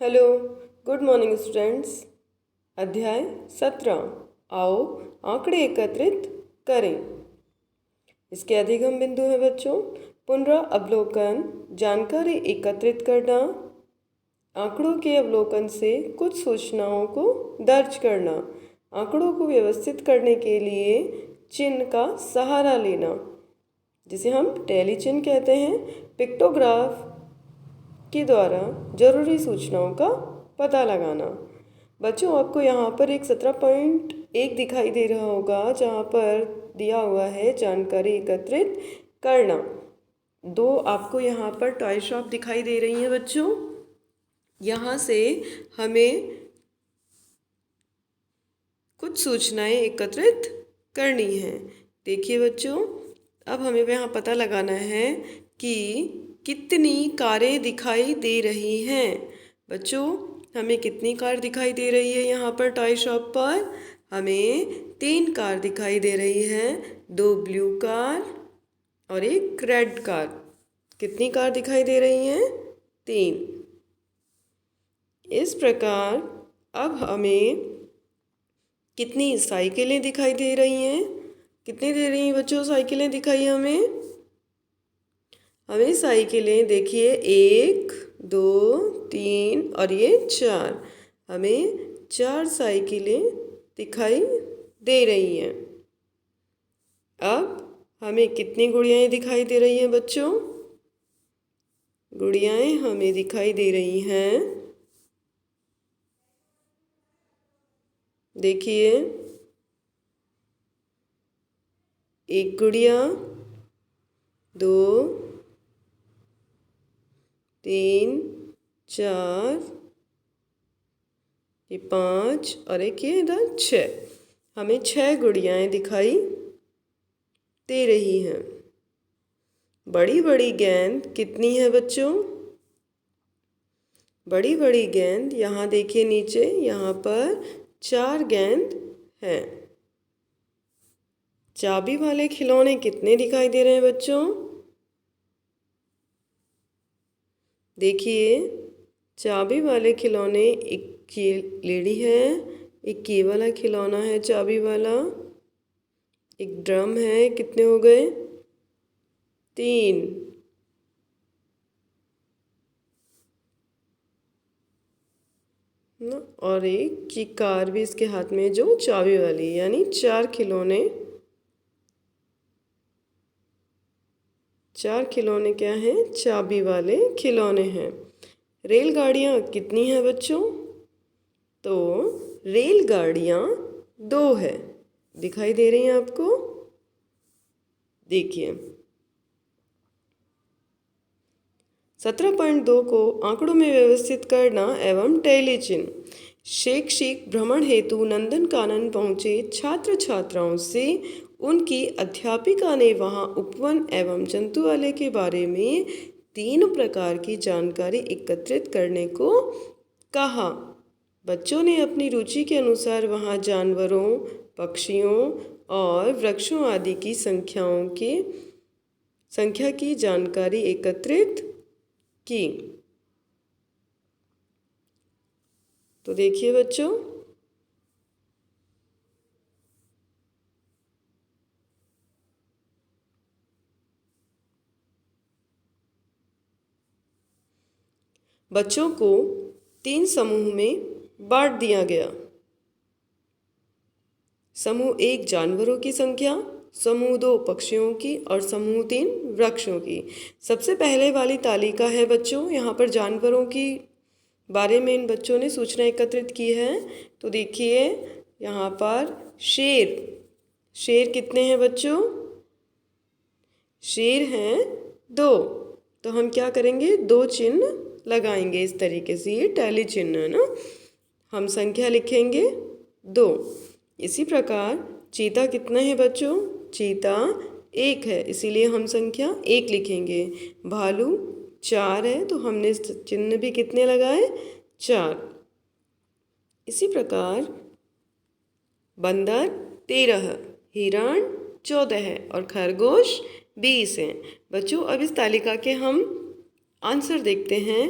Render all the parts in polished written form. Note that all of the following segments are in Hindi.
Hello, good morning students. अध्याय 17। आओ आंकड़े एकत्रित करें। इसके अधिगम बिंदु है बच्चों। पुनरावलोकन, जानकारी एकत्रित करना, आंकड़ों के अवलोकन से कुछ सूचनाओं को दर्ज करना, आंकड़ों को व्यवस्थित करने के लिए चिन्ह का सहारा लेना, जिसे हम टैली चिन्ह कहते हैं। पिक्टोग्राफ के द्वारा जरूरी सूचनाओं का पता लगाना। बच्चों, आपको यहाँ पर एक 17.1 दिखाई दे रहा होगा, जहाँ पर दिया हुआ है जानकारी एकत्रित करना। दो आपको यहाँ पर टॉय शॉप दिखाई दे रही हैं बच्चों। यहाँ से हमें कुछ सूचनाएं एकत्रित करनी हैं। देखिए बच्चों, अब हमें यहाँ पता लगाना है कि कितनी कारें दिखाई दे रही हैं। बच्चों, हमें कितनी कार दिखाई दे रही है? यहाँ पर टॉय शॉप पर हमें 3 कार दिखाई दे रही है। 2 ब्लू कार और एक रेड कार। कितनी कार दिखाई दे रही हैं? 3। इस प्रकार अब हमें कितनी साइकिलें दिखाई दे रही हैं? कितनी दे रही हैं बच्चों साइकिलें दिखाई हमें? हमें साइकिलें देखिए 1, 2, 3 और ये 4। हमें 4 साइकिलें दिखाई दे रही हैं। अब हमें कितनी गुड़ियाएँ दिखाई दे रही हैं बच्चों? गुड़ियाएँ हमें दिखाई दे रही हैं, देखिए 1 गुड़िया, 2, 3, 4, ये 5 और एक ये इधर 6। हमें 6 गुड़ियाएँ दिखाई दे रही हैं। बड़ी बड़ी गेंद कितनी है बच्चों? बड़ी बड़ी गेंद यहाँ देखिए नीचे, यहाँ पर 4 गेंद हैं। चाबी वाले खिलौने कितने दिखाई दे रहे हैं बच्चों? देखिए, चाबी वाले खिलौने, एक ये लेडी है, एक ये वाला खिलौना है चाबी वाला, एक ड्रम है। कितने हो गए? 3। और एक ये कार भी इसके हाथ में जो चाबी वाली, यानी 4 खिलौने। 4 खिलौने क्या हैं? चाबी वाले खिलौने हैं। रेलगाड़ियाँ कितनी हैं बच्चों? तो रेलगाड़ियाँ 2 है। दिखाई दे रही हैं आपको? देखिए 17.2 को आंकड़ों में व्यवस्थित करना एवं टैली चिन्ह। शैक्षिक भ्रमण हेतु नंदनकानन पहुँचे छात्र छात्राओं से उनकी अध्यापिका ने वहां उपवन एवं जंतुआलय के बारे में 3 प्रकार की जानकारी एकत्रित करने को कहा। बच्चों ने अपनी रुचि के अनुसार वहां जानवरों, पक्षियों और वृक्षों आदि की संख्या की जानकारी एकत्रित की। तो देखिए बच्चों, बच्चों को 3 समूह में बांट दिया गया। समूह 1 जानवरों की संख्या, समूह 2 पक्षियों की और समूह 3 वृक्षों की। सबसे पहले वाली तालिका है बच्चों, यहाँ पर जानवरों की बारे में इन बच्चों ने सूचना एकत्रित की है। तो देखिए यहाँ पर शेर कितने हैं बच्चों? शेर हैं 2। तो हम क्या करेंगे? 2 चिन्ह लगाएंगे इस तरीके से, ये टैली चिन्ह है ना। हम संख्या लिखेंगे 2। इसी प्रकार चीता कितना है बच्चों? चीता 1 है, इसीलिए हम संख्या 1 लिखेंगे। भालू 4 है, तो हमने चिन्ह भी कितने लगाए? 4। इसी प्रकार बंदर 13, हिरण 14 है और खरगोश 20 हैं। बच्चों, अब इस तालिका के हम आंसर देखते हैं।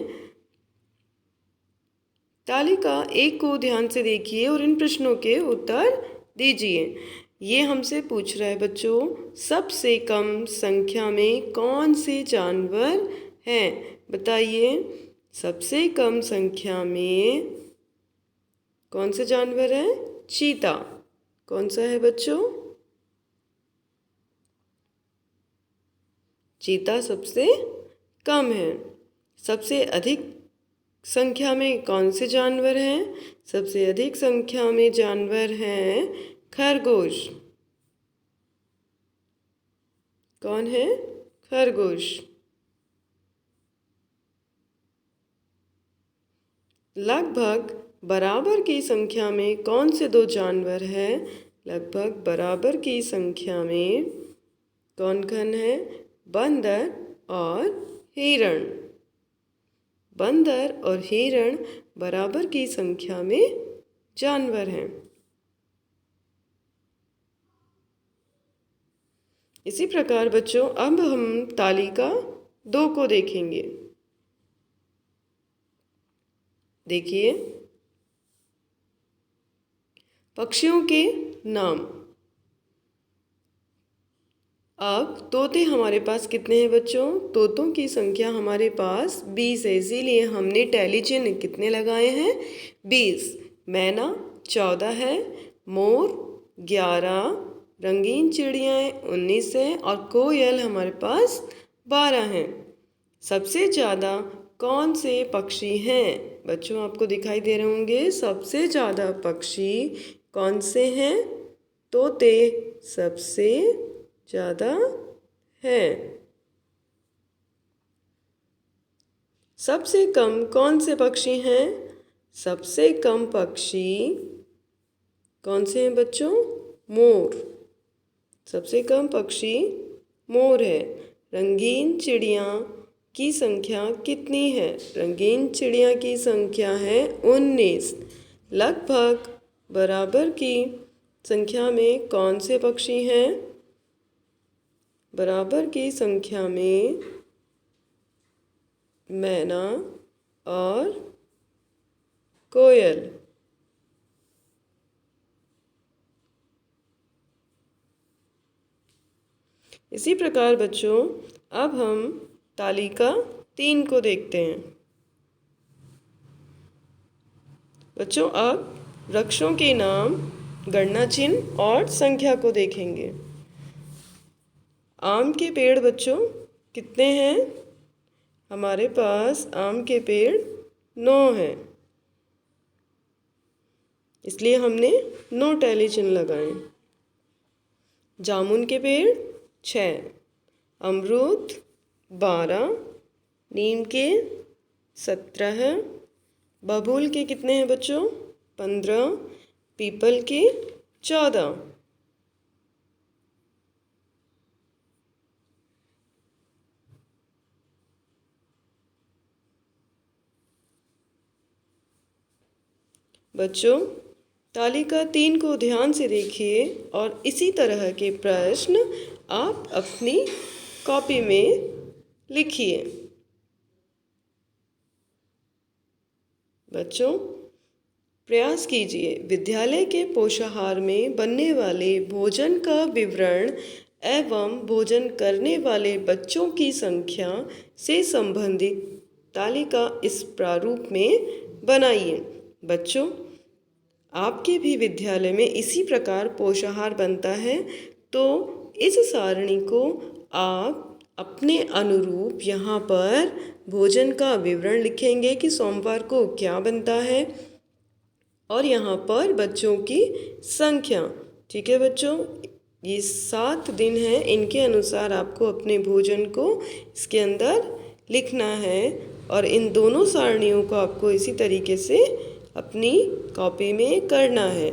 तालिका 1 को ध्यान से देखिए और इन प्रश्नों के उत्तर दीजिए। ये हमसे पूछ रहा है बच्चों, सबसे कम संख्या में कौन से जानवर हैं? बताइए, सबसे कम संख्या में कौन से जानवर है? चीता। कौन सा है बच्चों? चीता सबसे कम है। सबसे अधिक संख्या में कौन से जानवर हैं? सबसे अधिक संख्या में जानवर हैं खरगोश। कौन है? खरगोश। लगभग बराबर की संख्या में कौन से दो जानवर हैं? लगभग बराबर की संख्या में कौन कौन है? बंदर और हिरण। बंदर और हिरण बराबर की संख्या में जानवर हैं। इसी प्रकार बच्चों अब हम तालिका 2 को देखेंगे। देखिए, पक्षियों के नाम। अब तोते हमारे पास कितने हैं बच्चों? तोतों की संख्या हमारे पास 20 है, इसीलिए हमने टैली चिन्ह कितने लगाए हैं? 20। मैना 14 है, मोर 11, रंगीन चिड़ियाँ 19 है और कोयल हमारे पास 12 हैं। सबसे ज़्यादा कौन से पक्षी हैं? बच्चों आपको दिखाई दे रहे होंगे, सबसे ज़्यादा पक्षी कौन से हैं? तोते सबसे ज़्यादा है। सबसे कम कौन से पक्षी हैं? सबसे कम पक्षी कौन से हैं बच्चों? मोर। सबसे कम पक्षी मोर है। रंगीन चिड़िया की संख्या कितनी है? रंगीन चिड़िया की संख्या है 19। लगभग बराबर की संख्या में कौन से पक्षी हैं? बराबर की संख्या में मैना और कोयल। इसी प्रकार बच्चों अब हम तालिका 3 को देखते हैं। बच्चों अब वृक्षों के नाम, गणना चिन्ह और संख्या को देखेंगे। आम के पेड़ बच्चों कितने हैं? हमारे पास आम के पेड़ 9 हैं, इसलिए हमने 9 टैली चिन्ह लगाए। जामुन के पेड़ 6, अमरूद 12, नीम के 17, बबूल के कितने हैं बच्चों? 15, पीपल के 14। बच्चों तालिका 3 को ध्यान से देखिए और इसी तरह के प्रश्न आप अपनी कॉपी में लिखिए। बच्चों प्रयास कीजिए, विद्यालय के पोषाहार में बनने वाले भोजन का विवरण एवं भोजन करने वाले बच्चों की संख्या से संबंधित तालिका इस प्रारूप में बनाइए। बच्चों आपके भी विद्यालय में इसी प्रकार पोषाहार बनता है, तो इस सारणी को आप अपने अनुरूप यहाँ पर भोजन का विवरण लिखेंगे कि सोमवार को क्या बनता है और यहाँ पर बच्चों की संख्या। ठीक है बच्चों, ये 7 दिन हैं, इनके अनुसार आपको अपने भोजन को इसके अंदर लिखना है और इन दोनों सारणियों को आपको इसी तरीके से अपनी कॉपी में करना है।